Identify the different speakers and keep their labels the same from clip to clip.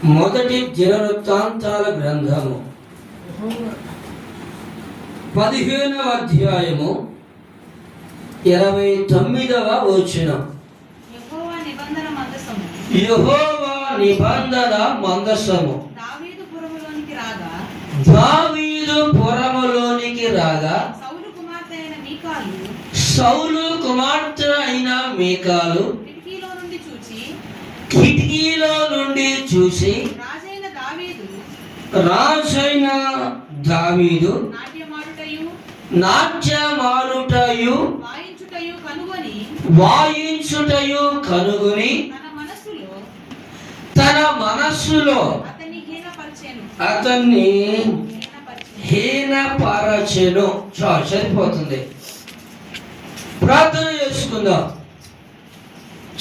Speaker 1: మొదటి దినవృత్తాంతాల గ్రంథము 15వ అధ్యాయము 29వ వచనం. యెహోవా నిబంధన మందసము దావీదు పురములోనికి రాగా సౌలు కుమార్తె అయిన మీకాలు కిటికీలో నుండి చూసి రాజైన దావీదు నాట్యమాడుటయు వాయించుటయు కనుగొని తన మనస్సులో అతన్ని హీనపరచెను. సరిపోతుంది. ప్రార్థన చేసుకుందాం.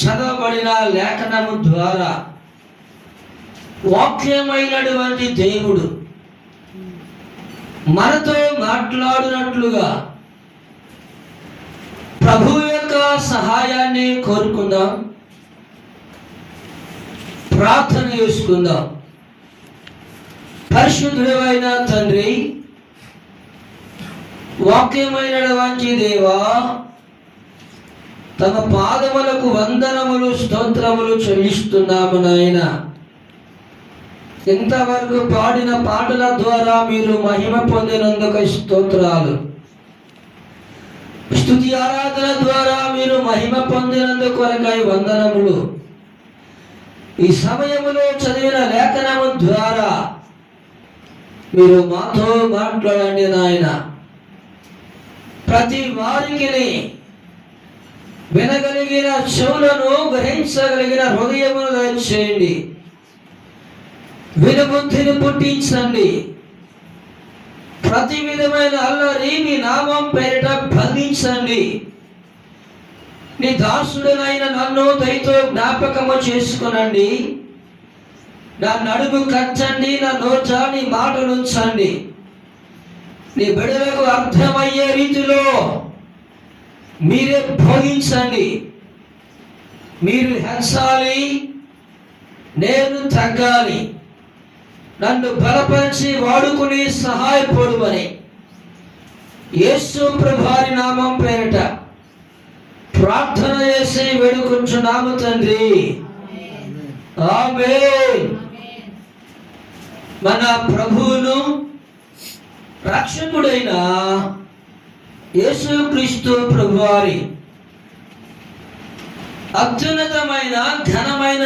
Speaker 1: చదవబడిన లేఖనము ద్వారా వాక్యమైనటువంటి దేవుడు మనతో మాట్లాడినట్లుగా ప్రభు యొక్క సహాయాన్ని కోరుకుందాం. ప్రార్థన చేసుకుందాం. పరిశుద్ధుడైన తండ్రి, వాక్యమైనటువంటి దేవా, తమ పాదములకు వందనములు స్తోత్రములు చెల్లిస్తున్నాము నాయన. ఇంతవరకు పాడిన పాటల ద్వారా మీరు మహిమ పొందినందుకు స్తోత్రాలు. స్తుతి ఆరాధన ద్వారా మీరు మహిమ పొందినందుకు కొరకై వందనములు. ఈ సమయములో చదివిన లేఖనము ద్వారా మీరు మాతో మాట్లాడండి నాయన. ప్రతి వారికి వినగలిగిన చెవులను, గ్రహించగలిగిన హృదయమును దయచేయండి. వినుబుద్ధిని పుట్టించండి. ప్రతి విధమైన అల్లరి మీ నామం పేరిట బంధించండి. నీ దాసుడనైన నన్ను దయతో జ్ఞాపకము చేసుకునండి. నా నడుము కట్టండి, నా నోట నీ మాటలు ఉంచండి. నీ బిడ్డలకు అర్థమయ్యే రీతిలో మీరే బోధించండి. మీరు హెచ్చాలి, నేను తగ్గాలి. నన్ను బలపరిచి వాడుకుని సహాయపడుమని యేసు ప్రభువారి నామం పేరిట ప్రార్థన చేసి వేడుకుంటున్నాము తండ్రి. ఆమేన్. మన ప్రభువును రక్షకుడైన యేసుక్రీస్తు ప్రభువారి అత్యున్నతమైన ఘనమైన